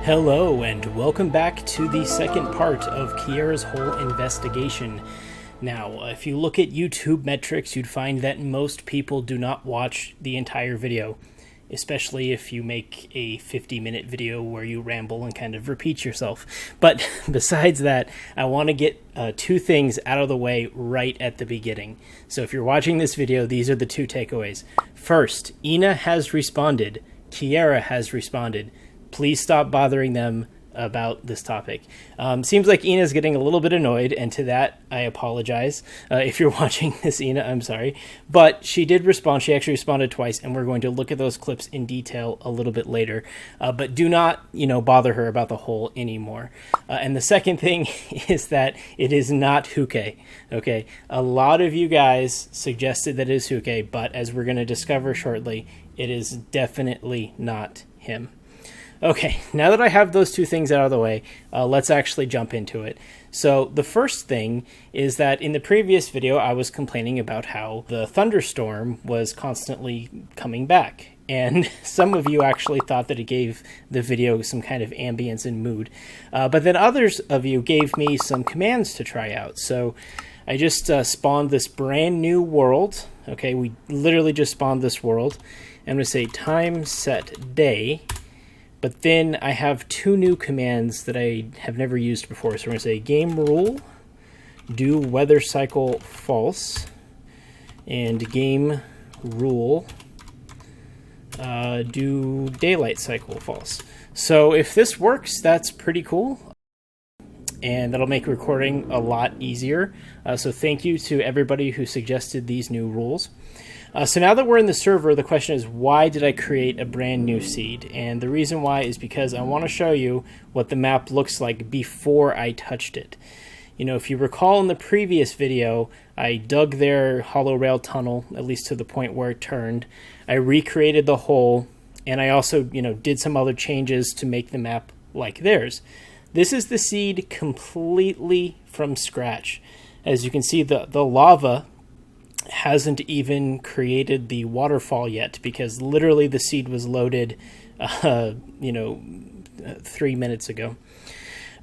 Hello and welcome back to the second part of Kiara's whole investigation. Now, if you look at YouTube metrics, you'd find that most people do not watch the entire video, especially if you make a 50-minute video where you ramble and kind of repeat yourself. But besides that, I want to get two things out of the way right at the beginning. So if you're watching this video, these are the two takeaways. First, Ina has responded. Kiara has responded. Please stop bothering them about this topic. Seems like Ina's getting a little bit annoyed, and to that, I apologize. If you're watching this, Ina, I'm sorry. But she did respond. She actually responded twice, and we're going to look at those clips in detail a little bit later. But do not, bother her about the hole anymore. And the second thing is that it is not Huke, okay? A lot of you guys suggested that it is Huke, but as we're going to discover shortly, it is definitely not him. Okay, now that I have those two things out of the way, let's actually jump into it. So the first thing is that in the previous video, I was complaining about how the thunderstorm was constantly coming back. And some of you actually thought that it gave the video some kind of ambience and mood. But then others of you gave me some commands to try out. So I just spawned this brand new world. Okay, we literally just spawned this world. I'm going to say time set day. But then I have two new commands that I have never used before. So we're going to say game rule, do weather cycle false, and game rule, do daylight cycle false. So if this works, that's pretty cool. And that'll make recording a lot easier. So thank you to everybody who suggested these new rules. So now that we're in the server, the question is, why did I create a brand new seed? And the reason why is because I want to show you what the map looks like before I touched it. If you recall in the previous video, I dug their hollow rail tunnel, at least to the point where it turned. I recreated the hole, and I also, did some other changes to make the map like theirs. This is the seed completely from scratch. As you can see, the lava hasn't even created the waterfall yet because literally the seed was loaded 3 minutes ago.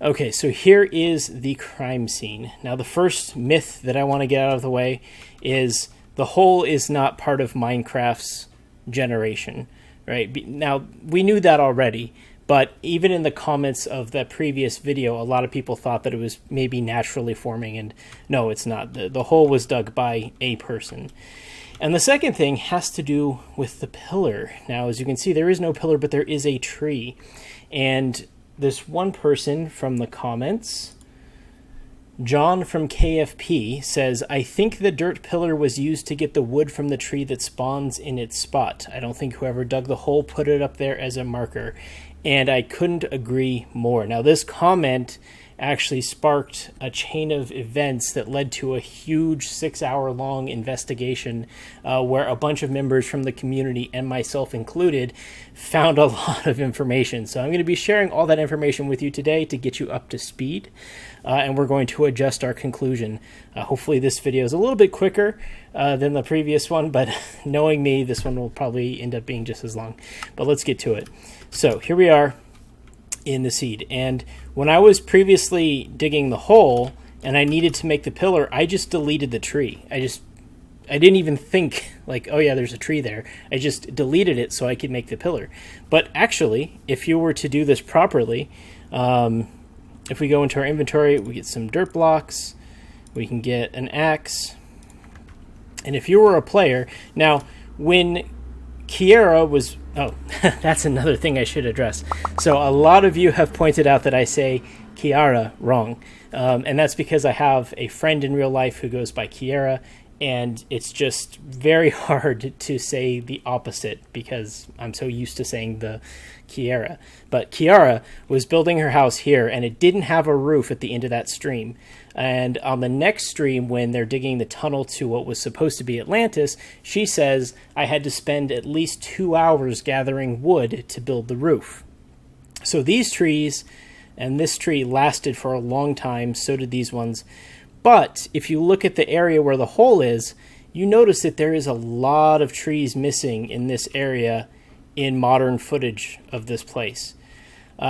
Okay, so here is the crime scene. Now the first myth that I want to get out of the way is the hole is not part of Minecraft's generation, right? Now we knew that already, but even in the comments of that previous video, a lot of people thought that it was maybe naturally forming, and no, it's not. The hole was dug by a person. And the second thing has to do with the pillar. Now, as you can see, there is no pillar, but there is a tree. And this one person from the comments, John from KFP, says, I think the dirt pillar was used to get the wood from the tree that spawns in its spot. I don't think whoever dug the hole put it up there as a marker. And I couldn't agree more. Now, this comment actually sparked a chain of events that led to a huge 6-hour-long investigation where a bunch of members from the community, and myself included, found a lot of information. So I'm going to be sharing all that information with you today to get you up to speed, and we're going to adjust our conclusion. Hopefully this video is a little bit quicker than the previous one, but knowing me, this one will probably end up being just as long. But let's get to it. So here we are in the seed, and when I was previously digging the hole and I needed to make the pillar, I just deleted the tree. I didn't even think like, oh yeah, there's a tree there. I just deleted it so I could make the pillar. But actually, if you were to do this properly, if we go into our inventory, we get some dirt blocks, we can get an axe, and if you were a player, now when Kiara was, oh, that's another thing I should address. So a lot of you have pointed out that I say Kiara wrong. And that's because I have a friend in real life who goes by Kiara, and it's just very hard to say the opposite because I'm so used to saying the Kiara. But Kiara was building her house here, and it didn't have a roof at the end of that stream. And on the next stream, when they're digging the tunnel to what was supposed to be Atlantis, she says, I had to spend at least 2 hours gathering wood to build the roof. So these trees and this tree lasted for a long time, so did these ones. But if you look at the area where the hole is, you notice that there is a lot of trees missing in this area in modern footage of this place.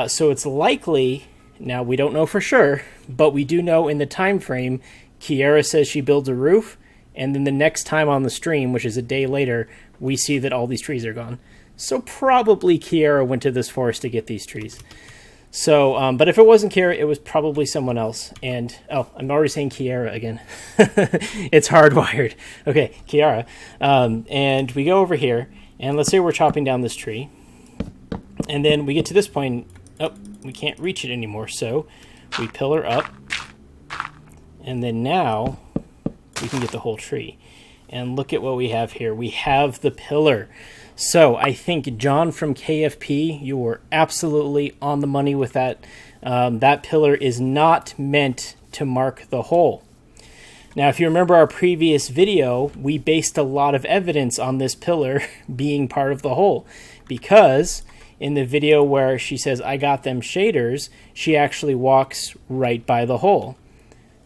So it's likely, now we don't know for sure, but we do know in the time frame, Kiara says she builds a roof, and then the next time on the stream, which is a day later, we see that all these trees are gone. So probably Kiara went to this forest to get these trees. So, but if it wasn't Kiara, it was probably someone else. And, oh, I'm already saying Kiara again. It's hardwired. Okay, Kiara. And we go over here, and let's say we're chopping down this tree. And then we get to this point, oh, we can't reach it anymore. So we pillar up, and then now we can get the whole tree. And look at what we have here. We have the pillar. So I think, John from KFP, you were absolutely on the money with that. That pillar is not meant to mark the hole. Now, if you remember our previous video, we based a lot of evidence on this pillar being part of the hole, because in the video where she says, I got them shaders, she actually walks right by the hole.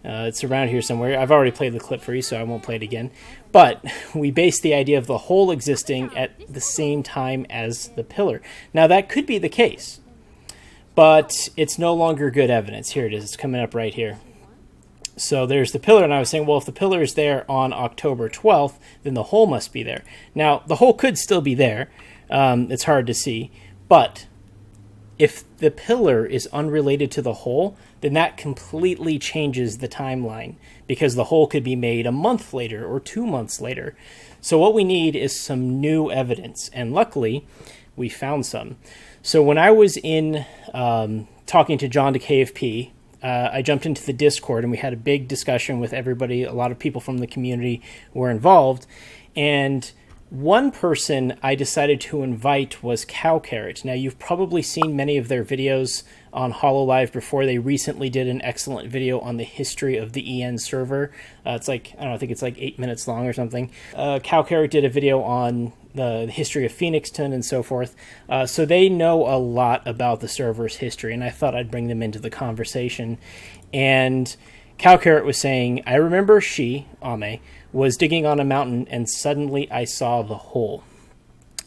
It's around here somewhere. I've already played the clip for you, so I won't play it again. But we based the idea of the hole existing at the same time as the pillar. Now, that could be the case, but it's no longer good evidence. Here it is. It's coming up right here. So there's the pillar, and I was saying, well, if the pillar is there on October 12th, then the hole must be there. Now, the hole could still be there. It's hard to see. But if the pillar is unrelated to the hole, then that completely changes the timeline, because the hole could be made a month later or 2 months later. So what we need is some new evidence, and luckily we found some. So when I was in talking to John to KFP, I jumped into the Discord and we had a big discussion with everybody. A lot of people from the community were involved, and one person I decided to invite was Carrot. Now, you've probably seen many of their videos on HoloLive before. They recently did an excellent video on the history of the EN server. It's like, I don't know, I think it's like 8 minutes long or something. Carrot did a video on the history of Phoenixton and so forth. So they know a lot about the server's history, and I thought I'd bring them into the conversation. And Carrot was saying, I remember she, Ame, was digging on a mountain, and suddenly I saw the hole.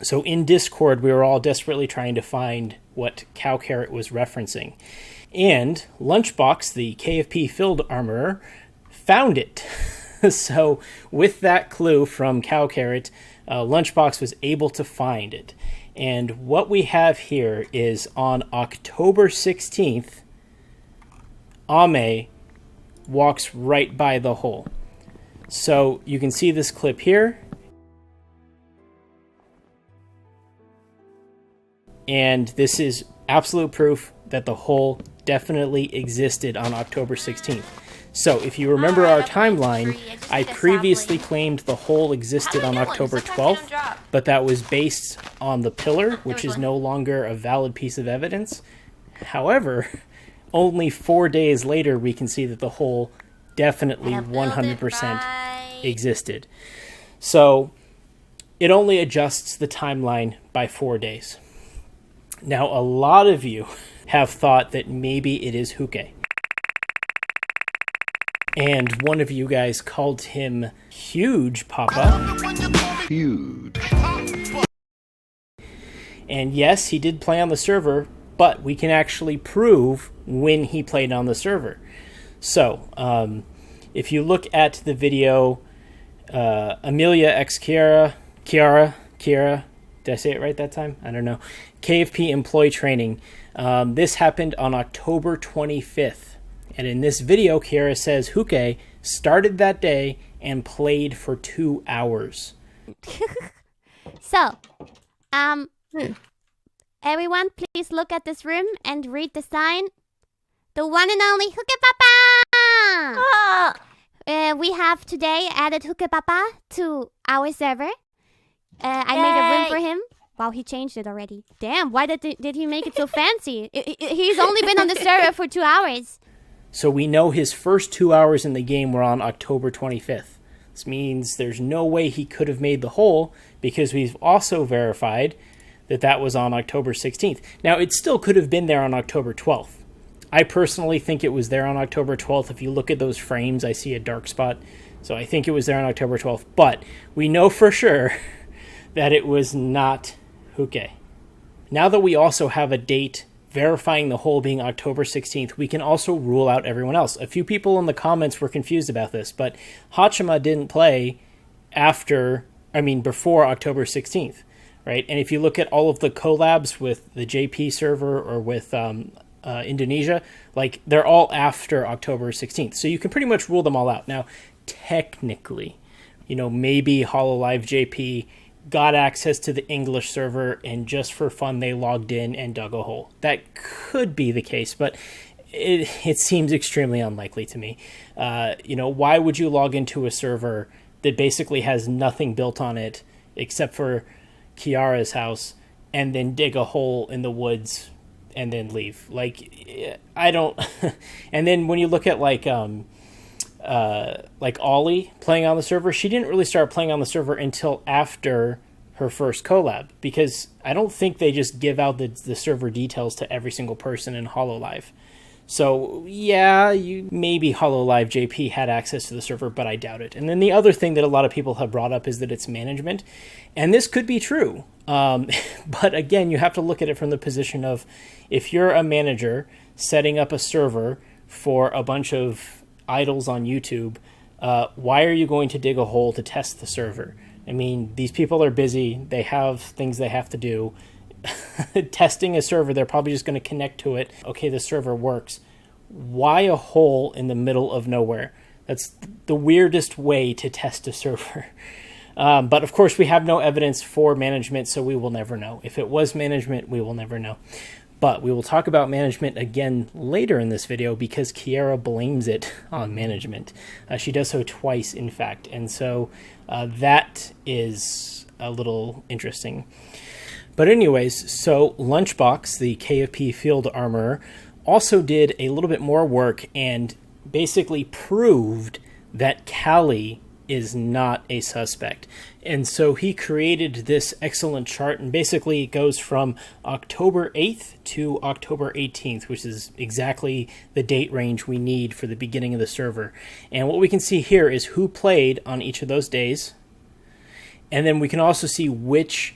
So in Discord, we were all desperately trying to find what Carrot was referencing. And Lunchbox, the KFP field armorer, found it. So with that clue from Carrot, Lunchbox was able to find it. And what we have here is on October 16th, Ame walks right by the hole. So you can see this clip here. And this is absolute proof that the hole definitely existed on October 16th. So if you remember our timeline, I previously claimed the hole existed on October 12th, but that was based on the pillar, which is no longer a valid piece of evidence. However, only 4 days later, we can see that the hole definitely 100% existed. So it only adjusts the timeline by 4 days. Now, a lot of you have thought that maybe it is Huke. And one of you guys called him Huge Papa. Huge. And yes, he did play on the server, but we can actually prove when he played on the server. So, if you look at the video, Amelia x Kiara, did I say it right that time? I don't know. KFP employee training. This happened on October 25th. And in this video, Kiara says Huke started that day and played for 2 hours. So, everyone, please look at this room and read the sign. The one and only Huke Papa! We have today added Huke Papa to our server. I made a room for him. Wow, he changed it already. Damn, why did he make it so fancy? He's only been on the server for 2 hours. So we know his first 2 hours in the game were on October 25th. This means there's no way he could have made the hole, because we've also verified that that was on October 16th. Now, it still could have been there on October 12th. I personally think it was there on October 12th. If you look at those frames, I see a dark spot. So I think it was there on October 12th. But we know for sure that it was not Huke. Now that we also have a date verifying the hole being October 16th, we can also rule out everyone else. A few people in the comments were confused about this, but Hachima didn't play before October 16th, right? And if you look at all of the collabs with the JP server or with Indonesia, like they're all after October 16th. So you can pretty much rule them all out. Now, technically, maybe HoloLive JP got access to the English server and just for fun they logged in and dug a hole. That could be the case, but it seems extremely unlikely to me. Why would you log into a server that basically has nothing built on it except for Kiara's house and then dig a hole in the woods and then leave? Like, I don't... And then when you look at like Ollie playing on the server, she didn't really start playing on the server until after her first collab, because I don't think they just give out the server details to every single person in HoloLive. So yeah, maybe HoloLive JP had access to the server, but I doubt it. And then the other thing that a lot of people have brought up is that it's management, and this could be true. But again, you have to look at it from the position of, if you're a manager setting up a server for a bunch of idols on YouTube, why are you going to dig a hole to test the server? I mean, these people are busy. They have things they have to do. Testing a server, they're probably just going to connect to it. Okay, the server works. Why a hole in the middle of nowhere? That's the weirdest way to test a server. But of course, we have no evidence for management, so we will never know. If it was management, we will never know. But we will talk about management again later in this video, because Kiara blames it on management. She does so twice, in fact. And so that is a little interesting. But anyways, so Lunchbox, the KFP field armorer, also did a little bit more work and basically proved that Callie is not a suspect. And so he created this excellent chart, and basically it goes from October 8th to October 18th, which is exactly the date range we need for the beginning of the server. And what we can see here is who played on each of those days. And then we can also see which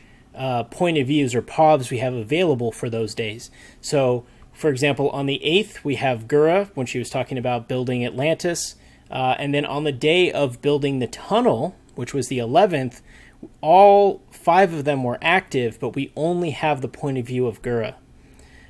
point of views or POVs we have available for those days. So, for example, on the 8th, we have Gura, when she was talking about building Atlantis. And then on the day of building the tunnel, which was the 11th, all 5 of them were active, but we only have the point of view of Gura.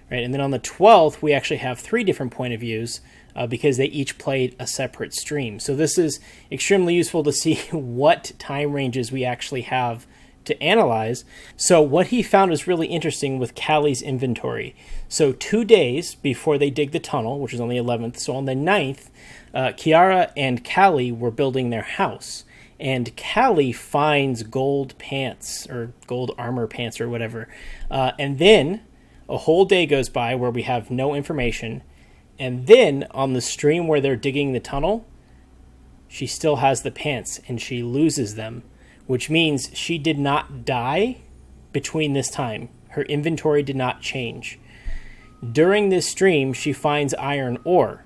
Right? And then on the 12th, we actually have 3 different point of views because they each played a separate stream. So this is extremely useful to see what time ranges we actually have to analyze. So what he found is really interesting with Callie's inventory. So 2 days before they dig the tunnel, which is on the 11th, so on the 9th, Kiara and Callie were building their house. And Callie finds gold pants, or gold armor pants, or whatever. And then a whole day goes by where we have no information. And then on the stream where they're digging the tunnel, she still has the pants and she loses them, which means she did not die between this time. Her inventory did not change. During this stream, she finds iron ore.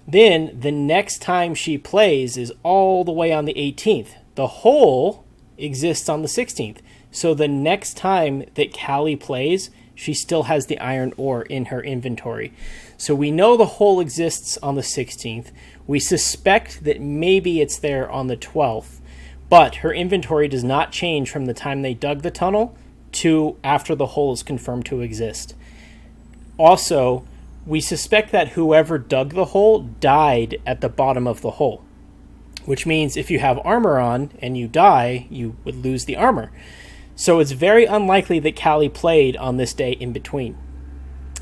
Then the next time she plays is all the way on the 18th. The hole exists on the 16th. So the next time that Callie plays, she still has the iron ore in her inventory. So we know the hole exists on the 16th. We suspect that maybe it's there on the 12th. But her inventory does not change from the time they dug the tunnel to after the hole is confirmed to exist. Also, we suspect that whoever dug the hole died at the bottom of the hole, which means if you have armor on and you die, you would lose the armor. So it's very unlikely that Callie played on this day in between,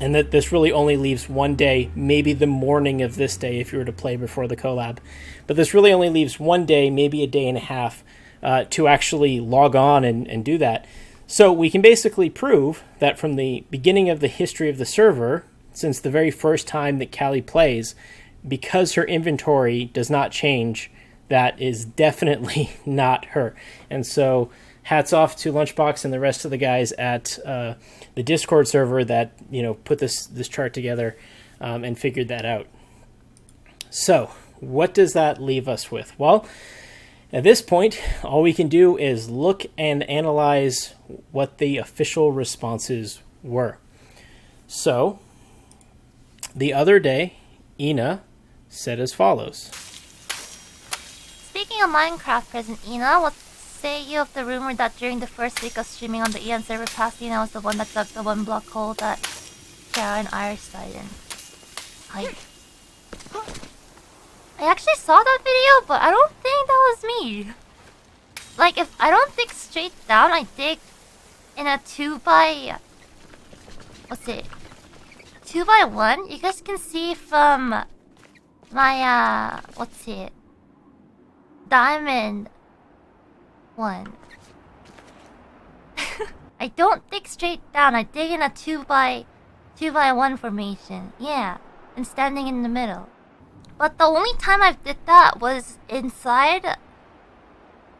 and that this really only leaves one day, maybe the morning of this day if you were to play before the collab. But this really only leaves one day, maybe a day and a half, to actually log on and do that. So we can basically prove that from the beginning of the history of the server, since the very first time that Callie plays, because her inventory does not change, that is definitely not her. And so hats off to Lunchbox and the rest of the guys at the Discord server that put this chart together and figured that out. So what does that leave us with? Well, at this point, all we can do is look and analyze what the official responses were. So, the other day, Ina said as follows. Speaking of Minecraft present, Ina, what say you of the rumor that during the first week of streaming on the Ian server, past Ina was the one that dug the one block hole that Kiara and IRyS died in? I actually saw that video, but I don't think that was me. Like, if I don't dig straight down, I dig in a 2x... What's it? 2x1? You guys can see from my, what's it? Diamond one. I don't dig straight down, I dig in a 2x1 formation. Yeah, and standing in the middle. But the only time I did that was inside...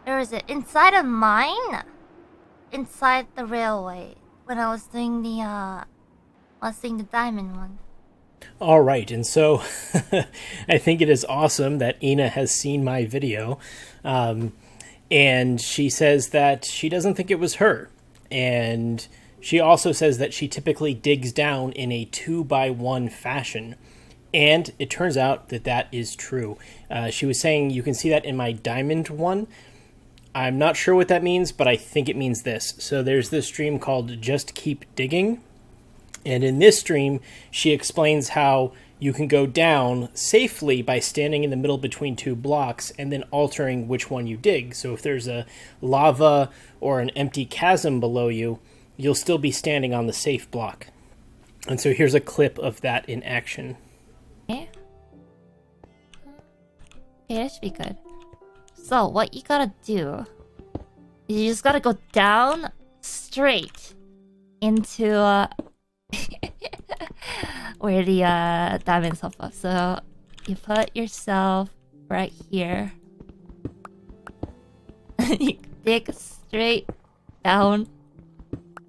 Where is it? Inside a mine? Inside the railway. When I was doing the, diamond one. All right, and so I think it is awesome that Ina has seen my video. And she says that she doesn't think it was her. And she also says that she typically digs down in a 2x1 fashion. And it turns out that that is true. She was saying you can see that in my diamond one. I'm not sure what that means, but I think it means this. So there's this stream called Just Keep Digging. And in this stream, she explains how you can go down safely by standing in the middle between two blocks and then altering which one you dig. So if there's a lava or an empty chasm below you, you'll still be standing on the safe block. And so here's a clip of that in action. Okay, that should be good. So, what you gotta do is you just gotta go down straight into where the diamonds pop up. So, you put yourself right here. You dig straight down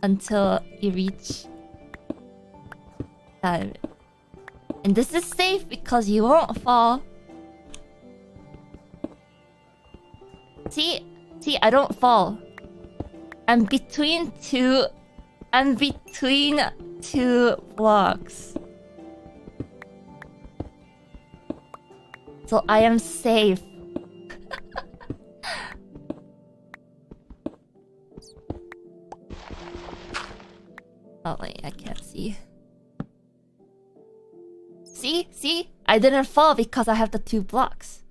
until you reach diamond. And this is safe because you won't fall. See, I don't fall. I'm between two blocks. So I am safe. Oh wait, I can't see. See? I didn't fall because I have the 2 blocks.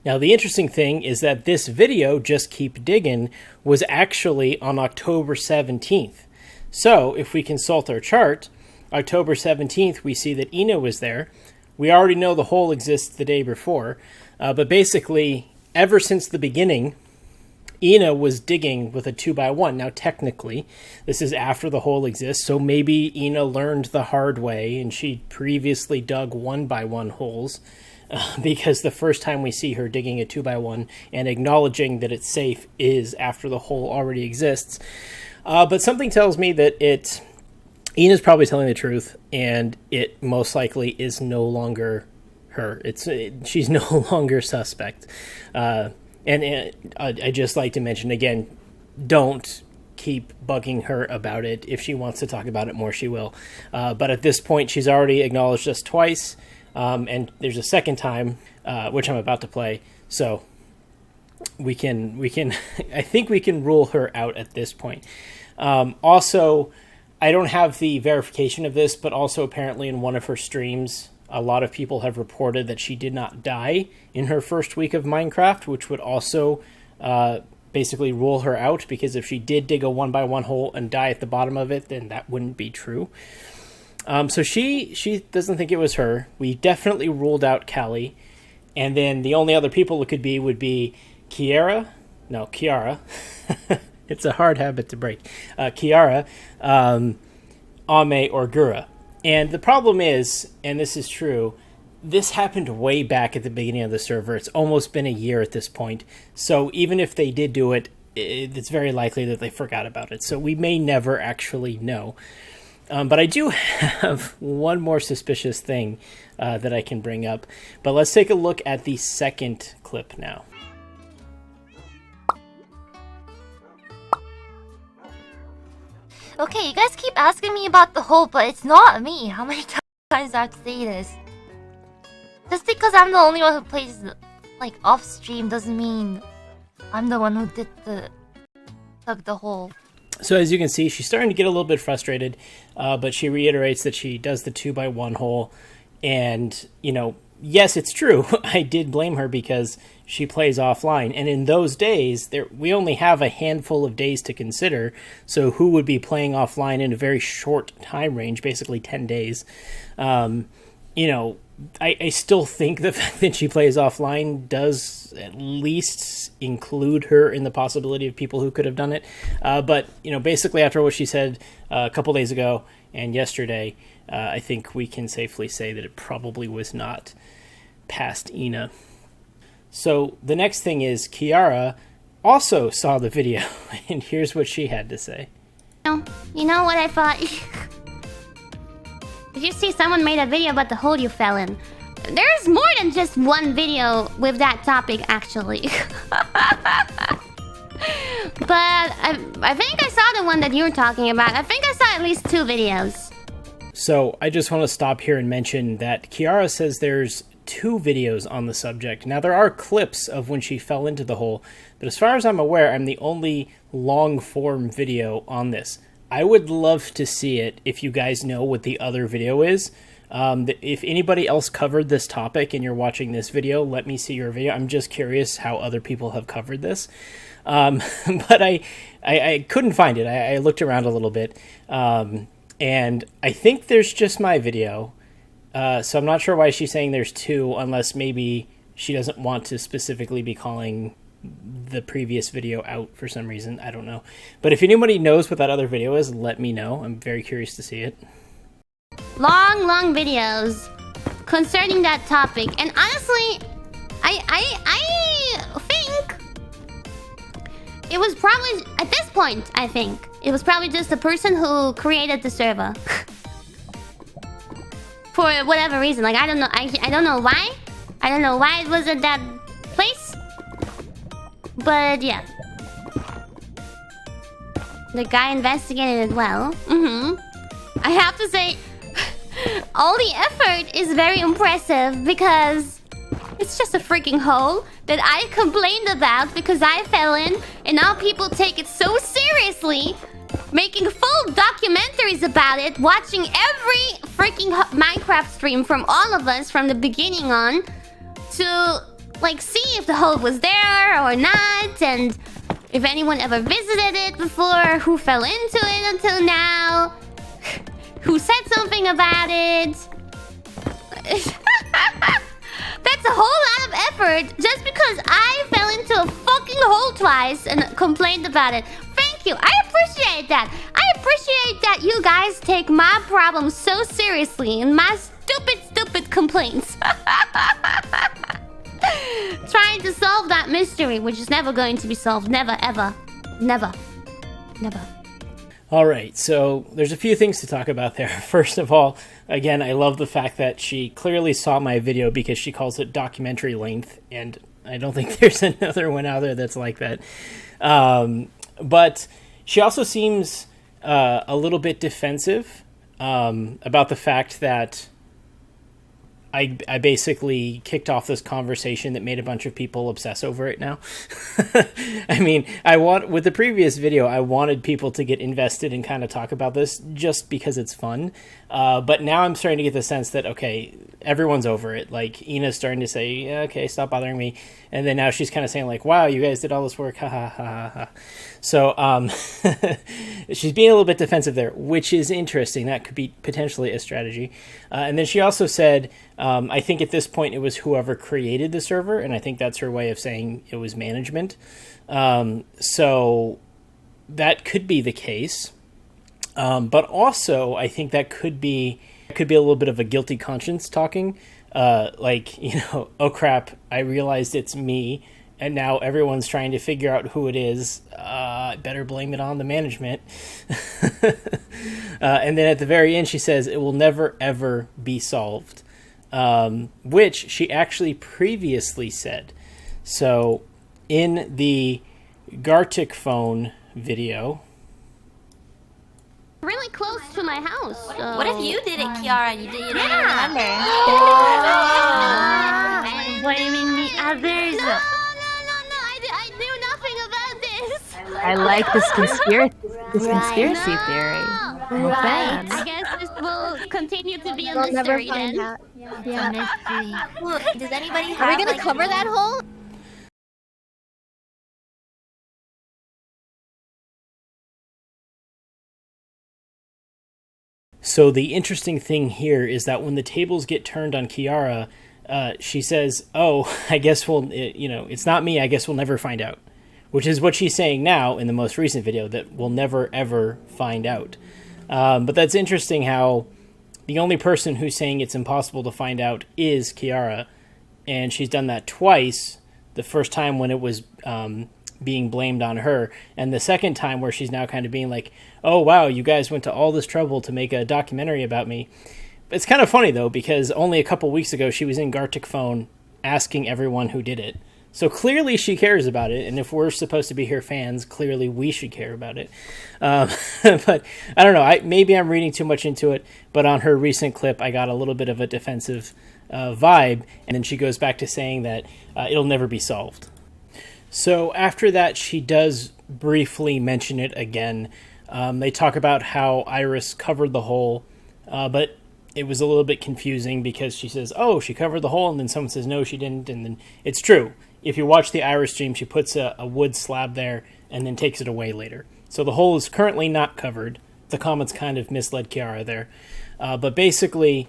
Now, the interesting thing is that this video, Just Keep Digging, was actually on October 17th. So, if we consult our chart, October 17th, we see that Ina was there. We already know the hole exists the day before. But basically, ever since the beginning, Ina was digging with a 2x1. Now, technically, this is after the hole exists, so maybe Ina learned the hard way and she previously dug 1x1 holes. Because the first time we see her digging a 2x1 and acknowledging that it's safe is after the hole already exists. But something tells me that Ina's probably telling the truth, and it most likely is no longer her. She's no longer suspect. And I just like to mention again, don't keep bugging her about it. If she wants to talk about it more, she will. But at this point, she's already acknowledged us twice. And there's a second time, which I'm about to play. So we can, I think we can rule her out at this point. Also, I don't have the verification of this, but also apparently in one of her streams, a lot of people have reported that she did not die in her first week of Minecraft, which would also basically rule her out, because if she did dig a 1x1 hole and die at the bottom of it, then that wouldn't be true. So she doesn't think it was her. We definitely ruled out Callie. And then the only other people it could be would be Kiara. It's a hard habit to break. Kiara, Ame, or Gura. And the problem is, and this is true, this happened way back at the beginning of the server. It's almost been a year at this point. So even if they did do it, it's very likely that they forgot about it. So we may never actually know. But I do have one more suspicious thing that I can bring up. But let's take a look at the second clip now. Okay, you guys keep asking me about the hole, but it's not me. How many times do I have to say this? Just because I'm the only one who plays, like, off-stream doesn't mean I'm the one who dug the hole. So as you can see, she's starting to get a little bit frustrated, but she reiterates that she does the 2x1 hole. And, you know, yes, it's true. I did blame her because she plays offline. And in those days, we only have a handful of days to consider. So who would be playing offline in a very short time range, basically 10 days? You know, I still think the fact that she plays offline does at least include her in the possibility of people who could have done it. But, you know, basically after what she said a couple days ago and yesterday, I think we can safely say that it probably was not past Ina. So the next thing is Kiara also saw the video, and here's what she had to say. You know what I thought? If you see someone made a video about the hole you fell in, there's more than just one video with that topic, actually. But I think I saw the one that you're talking about. I think I saw at least 2 videos. So I just want to stop here and mention that Kiara says there's 2 videos on the subject. Now, there are clips of when she fell into the hole, but as far as I'm aware, I'm the only long-form video on this. I would love to see it if you guys know what the other video is. If anybody else covered this topic and you're watching this video, let me see your video. I'm just curious how other people have covered this. But I couldn't find it. I looked around a little bit. And I think there's just my video. So I'm not sure why she's saying there's 2, unless maybe she doesn't want to specifically be calling the previous video out for some reason. I don't know. But if anybody knows what that other video is, let me know. I'm very curious to see it. Long videos concerning that topic. And honestly, I think it was probably, at this point, I think, it was probably just the person who created the server. For whatever reason. Like, I don't know. I don't know why. I don't know why it was at that place. But, yeah. The guy investigated it well. I have to say, all the effort is very impressive because it's just a freaking hole that I complained about because I fell in, and now people take it so seriously, making full documentaries about it, watching every freaking Minecraft stream from all of us from the beginning on to, like, see if the hole was there or not, and if anyone ever visited it before, who fell into it until now, who said something about it. That's a whole lot of effort just because I fell into a fucking hole twice and complained about it. Thank you. I appreciate that. I appreciate that you guys take my problems so seriously and my stupid complaints. Trying to solve that mystery, which is never going to be solved. Never, ever. Never. Never. All right, so there's a few things to talk about there. First of all, again, I love the fact that she clearly saw my video because she calls it documentary length, and I don't think there's another one out there that's like that. But she also seems a little bit defensive about the fact that I basically kicked off this conversation that made a bunch of people obsess over it now. I mean, with the previous video, I wanted people to get invested and kind of talk about this just because it's fun. But now I'm starting to get the sense that, okay, everyone's over it. Like, Ina's starting to say, yeah, okay, stop bothering me. And then now she's kind of saying, like, wow, you guys did all this work. Ha, ha, ha, ha, ha. So she's being a little bit defensive there, which is interesting. That could be potentially a strategy. And then she also said, I think at this point it was whoever created the server, and I think that's her way of saying it was management. So that could be the case. But also, I think that could be a little bit of a guilty conscience talking. Like, you know, oh crap, I realized it's me, and now everyone's trying to figure out who it is. I better blame it on the management. And then at the very end, she says it will never, ever be solved. Which she actually previously said. So in the Gartic phone video, really close to my house. So... What if you did it, Kiara? You didn't even remember. Blaming the others. No. I knew nothing about this. I like this conspiracy theory. I'm a fan. I guess this will continue to be a We'll never mystery find then. out. Yeah. Mystery. Does anybody have? Are we gonna cover that hole? So the interesting thing here is that when the tables get turned on Kiara, she says, "Oh, I guess it's not me. I guess we'll never find out," which is what she's saying now in the most recent video, that we'll never ever find out. But that's interesting how the only person who's saying it's impossible to find out is Kiara, and she's done that twice. The first time when it was being blamed on her, and the second time where she's now kind of being like, "Oh wow, you guys went to all this trouble to make a documentary about me." It's kind of funny though, because only a couple weeks ago she was in Gartic phone asking everyone who did it. So clearly she cares about it, and if we're supposed to be her fans, clearly we should care about it. But I don't know, maybe I'm reading too much into it, but on her recent clip I got a little bit of a defensive vibe, and then she goes back to saying that it'll never be solved. So after that, she does briefly mention it again. They talk about how IRyS covered the hole, but it was a little bit confusing because she says, "Oh, she covered the hole," and then someone says, "No, she didn't," and then it's true. If you watch the IRyS stream, she puts a wood slab there and then takes it away later. So the hole is currently not covered. The comments kind of misled Kiara there. But basically,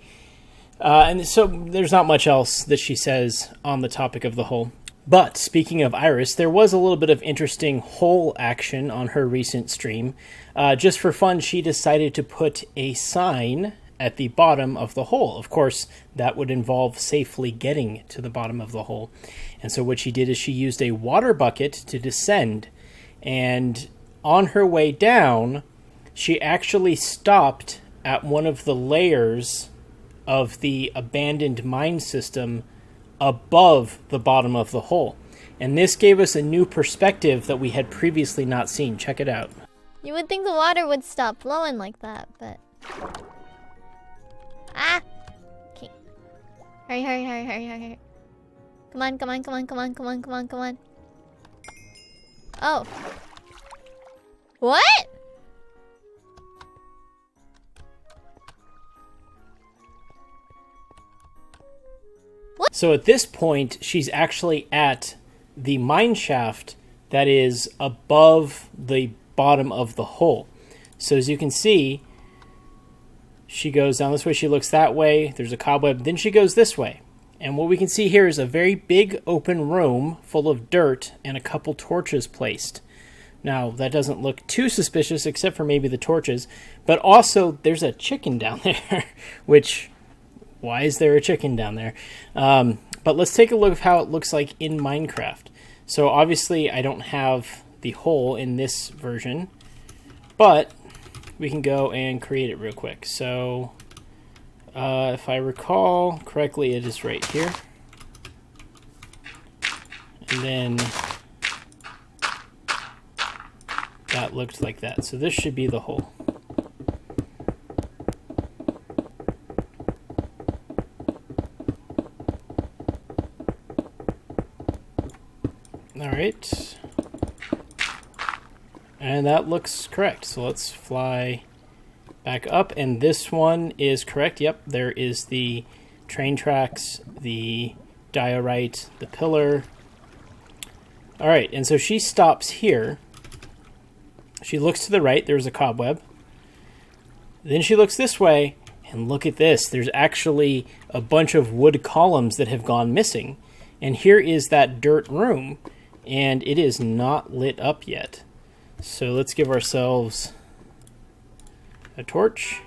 and so there's not much else that she says on the topic of the hole. But speaking of IRyS, there was a little bit of interesting hole action on her recent stream. Just for fun, she decided to put a sign at the bottom of the hole. Of course, that would involve safely getting to the bottom of the hole. And so what she did is she used a water bucket to descend. And on her way down, she actually stopped at one of the layers of the abandoned mine system above the bottom of the hole. And this gave us a new perspective that we had previously not seen. Check it out. You would think the water would stop flowing like that, but... Ah! Okay. Hurry. Come on. Oh. What? So at this point, she's actually at the mine shaft that is above the bottom of the hole. So as you can see, she goes down this way, she looks that way, there's a cobweb, then she goes this way. And what we can see here is a very big open room full of dirt and a couple torches placed. Now, that doesn't look too suspicious except for maybe the torches, but also there's a chicken down there, which... why is there a chicken down there? But let's take a look at how it looks like in Minecraft. So obviously I don't have the hole in this version, but we can go and create it real quick. So if I recall correctly, it is right here. And then that looked like that. So this should be the hole. Alright, and that looks correct, so let's fly back up, and this one is correct. Yep, there is the train tracks, the diorite, the pillar. Alright, and so she stops here, she looks to the right, there's a cobweb, then she looks this way, and look at this, there's actually a bunch of wood columns that have gone missing, and here is that dirt room. And it is not lit up yet. So let's give ourselves a torch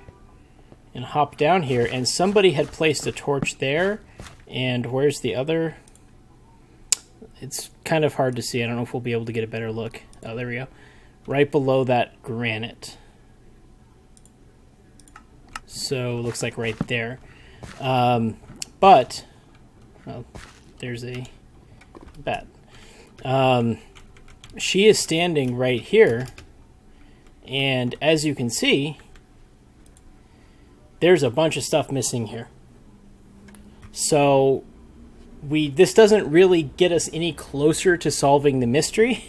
and hop down here. And somebody had placed a torch there. And where's the other? It's kind of hard to see. I don't know if we'll be able to get a better look. Oh, there we go. Right below that granite. So it looks like right there. But, well, there's a bat. She is standing right here, and as you can see, there's a bunch of stuff missing here. So this doesn't really get us any closer to solving the mystery,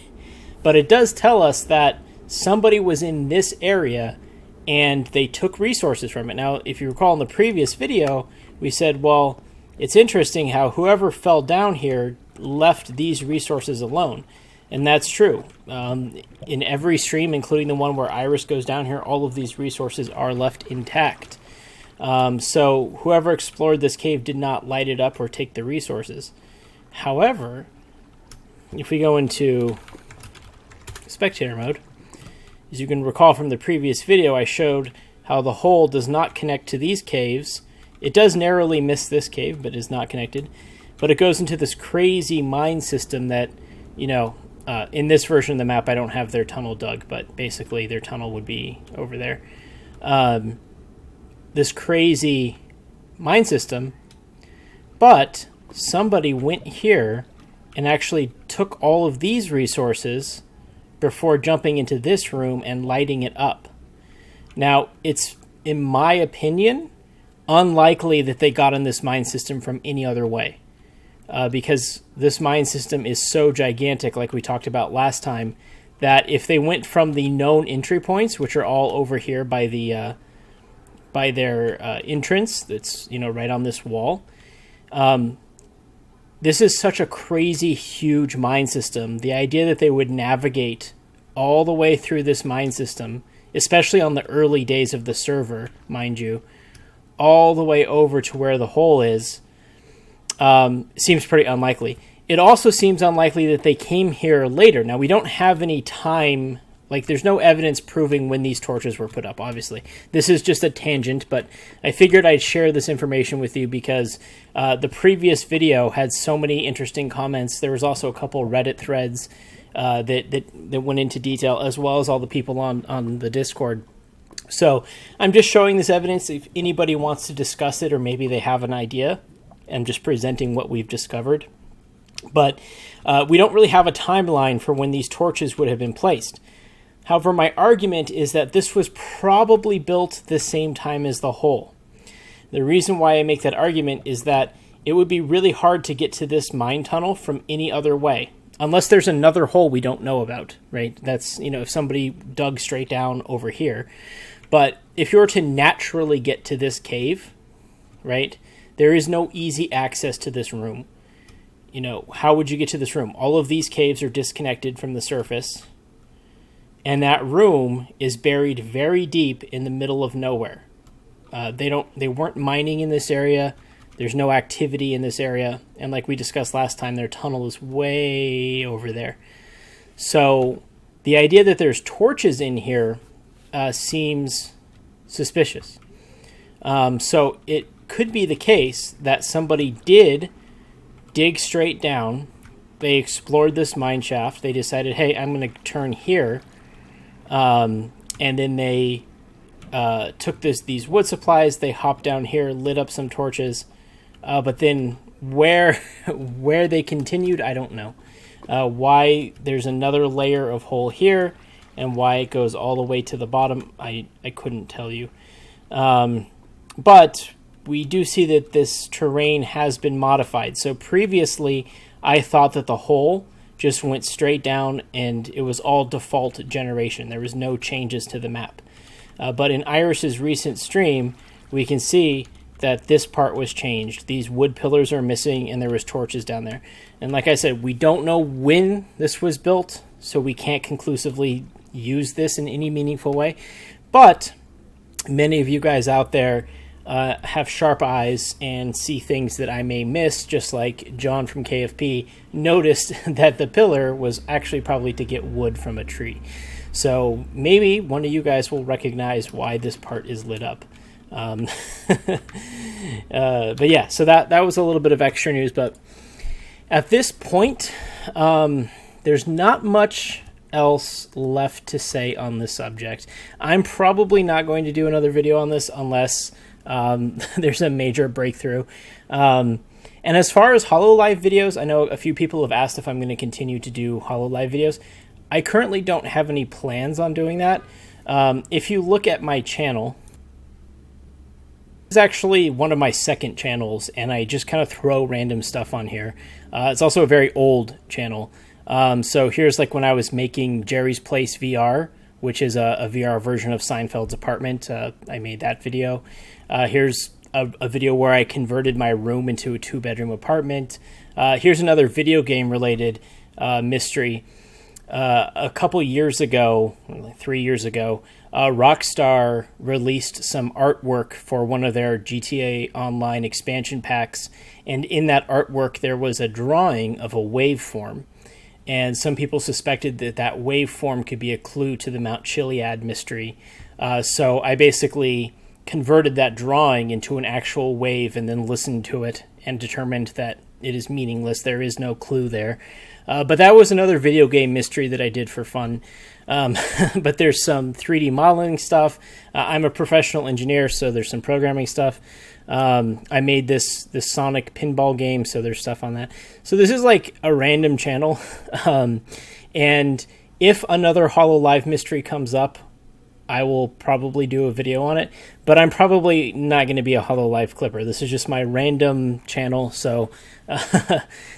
but it does tell us that somebody was in this area and they took resources from it. Now, if you recall in the previous video, we said, well, it's interesting how whoever fell down here left these resources alone. And that's true. In every stream, including the one where IRyS goes down here, all of these resources are left intact. So whoever explored this cave did not light it up or take the resources. However, if we go into spectator mode, as you can recall from the previous video, I showed how the hole does not connect to these caves. It does narrowly miss this cave, but is not connected. But it goes into this crazy mine system that, you know, in this version of the map, I don't have their tunnel dug, but basically their tunnel would be over there. This crazy mine system, but somebody went here and actually took all of these resources before jumping into this room and lighting it up. Now, it's, in my opinion, unlikely that they got in this mine system from any other way. Because this mine system is so gigantic, like we talked about last time, that if they went from the known entry points, which are all over here by the by their entrance, that's, you know, right on this wall, this is such a crazy huge mine system. The idea that they would navigate all the way through this mine system, especially on the early days of the server, mind you, all the way over to where the hole is, seems pretty unlikely. It also seems unlikely that they came here later. Now, we don't have any time, like there's no evidence proving when these torches were put up, obviously. This is just a tangent, but I figured I'd share this information with you because the previous video had so many interesting comments. There was also a couple Reddit threads that went into detail, as well as all the people on the Discord. So I'm just showing this evidence. If anybody wants to discuss it, or maybe they have an idea, I'm just presenting what we've discovered. But we don't really have a timeline for when these torches would have been placed. However, my argument is that this was probably built the same time as the hole. The reason why I make that argument is that it would be really hard to get to this mine tunnel from any other way, unless there's another hole we don't know about, right? That's, you know, if somebody dug straight down over here. But if you were to naturally get to this cave, right, there is no easy access to this room. You know, how would you get to this room? All of these caves are disconnected from the surface, and that room is buried very deep in the middle of nowhere. They weren't mining in this area. There's no activity in this area, and like we discussed last time, their tunnel is way over there. So the idea that there's torches in here seems suspicious. So it could be the case that somebody did dig straight down. They explored this mine shaft. They decided, hey, I'm going to turn here. And then they took these wood supplies. They hopped down here, lit up some torches. But then where they continued, I don't know. Why there's another layer of hole here and why it goes all the way to the bottom, I couldn't tell you. But we do see that this terrain has been modified. So previously, I thought that the hole just went straight down and it was all default generation. There was no changes to the map. But in IRyS's recent stream, we can see that this part was changed. These wood pillars are missing and there was torches down there. And like I said, we don't know when this was built, so we can't conclusively use this in any meaningful way. But many of you guys out there have sharp eyes and see things that I may miss, just like John from KFP noticed that the pillar was actually probably to get wood from a tree. So maybe one of you guys will recognize why this part is lit up. But yeah, so that was a little bit of extra news. But at this point, there's not much else left to say on this subject. I'm probably not going to do another video on this unless there's a major breakthrough. And as far as HoloLive videos, I know a few people have asked if I'm going to continue to do HoloLive videos. I currently don't have any plans on doing that. If you look at my channel, It's actually one of my second channels, and I just kind of throw random stuff on here. It's also a very old channel. So here's like when I was making Jerry's Place VR, which is a VR version of Seinfeld's apartment. I made that video. Here's a video where I converted my room into a 2-bedroom apartment. Here's another video game related mystery. A couple years ago, 3 years ago, Rockstar released some artwork for one of their GTA Online expansion packs, and in that artwork there was a drawing of a waveform, and some people suspected that that waveform could be a clue to the Mount Chiliad mystery. So I basically converted that drawing into an actual wave and then listened to it and determined that it is meaningless. There is no clue there. But that was another video game mystery that I did for fun. But there's some 3D modeling stuff. I'm a professional engineer, so there's some programming stuff. I made this Sonic pinball game, so there's stuff on that. So this is like a random channel. And if another HoloLive mystery comes up, I will probably do a video on it, but I'm probably not going to be a HoloLive clipper. This is just my random channel, so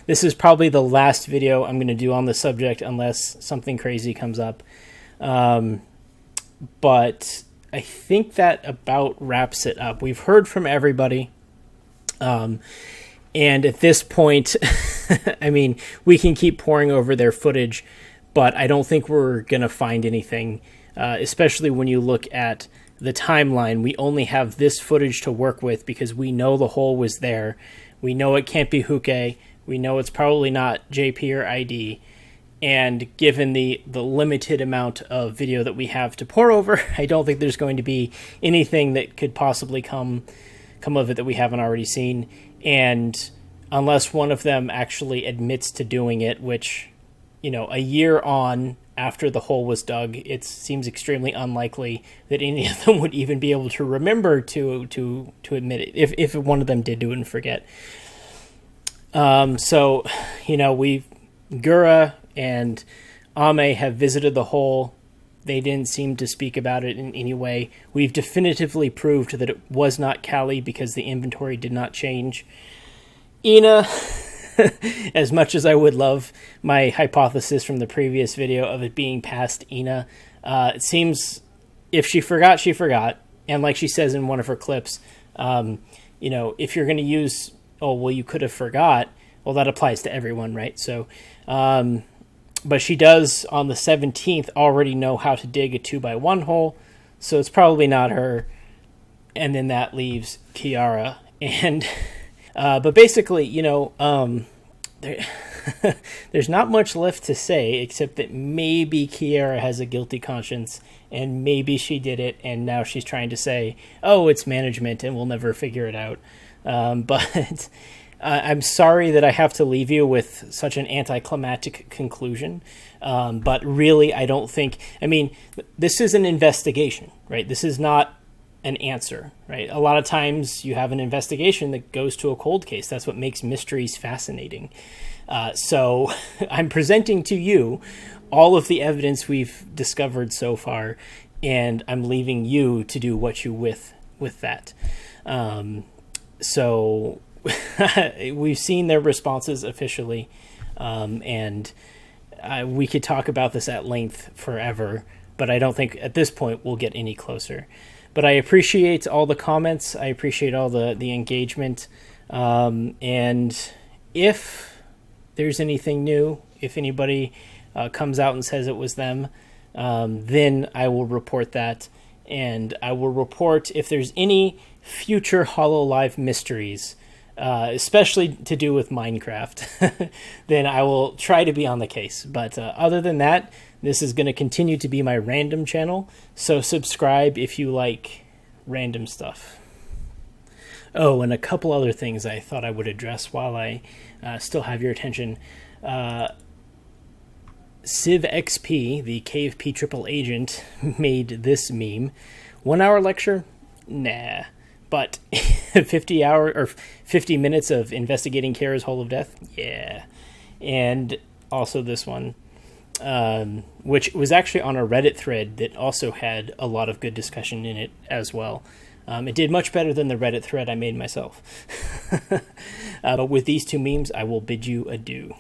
this is probably the last video I'm going to do on the subject unless something crazy comes up. But I think that about wraps it up. We've heard from everybody, and at this point, I mean, we can keep pouring over their footage, but I don't think we're going to find anything. Especially when you look at the timeline, we only have this footage to work with because we know the hole was there. We know it can't be Huke. We know it's probably not JP or ID. And given the limited amount of video that we have to pour over, I don't think there's going to be anything that could possibly come of it that we haven't already seen. And unless one of them actually admits to doing it, which, a year on after the hole was dug, it seems extremely unlikely that any of them would even be able to remember to admit it, if one of them did do it and forget. So, Gura and Ame have visited the hole. They didn't seem to speak about it in any way. We've definitively proved that it was not Callie because the inventory did not change. Ina, as much as I would love my hypothesis from the previous video of it being past Ina, it seems if she forgot, she forgot. And like she says in one of her clips, if you're going to use, you could have forgot, well, that applies to everyone, right? So, but she does on the 17th already know how to dig a 2x1 hole, so it's probably not her. And then that leaves Kiara. And but basically, there's not much left to say except that maybe Kiara has a guilty conscience and maybe she did it and now she's trying to say, it's management and we'll never figure it out. But I'm sorry that I have to leave you with such an anticlimactic conclusion. But really, I don't think, this is an investigation, right? This is not an answer, right? A lot of times you have an investigation that goes to a cold case. That's what makes mysteries fascinating. So I'm presenting to you all of the evidence we've discovered so far, and I'm leaving you to do what you with that. So we've seen their responses officially, and we could talk about this at length forever, but I don't think at this point we'll get any closer. But I appreciate all the comments. I appreciate all the engagement. And if there's anything new, if anybody comes out and says it was them, then I will report that. And I will report if there's any future HoloLive mysteries, especially to do with Minecraft, then I will try to be on the case. But other than that, this is going to continue to be my random channel, so subscribe if you like random stuff. Oh, and a couple other things I thought I would address while I still have your attention. CivXP, the KFP triple agent, made this meme. 1 hour lecture? Nah. But 50 minutes of investigating Kiara's Hole of Death? Yeah. And also this one, which was actually on a Reddit thread that also had a lot of good discussion in it as well. It did much better than the Reddit thread I made myself. But with these two memes, I will bid you adieu.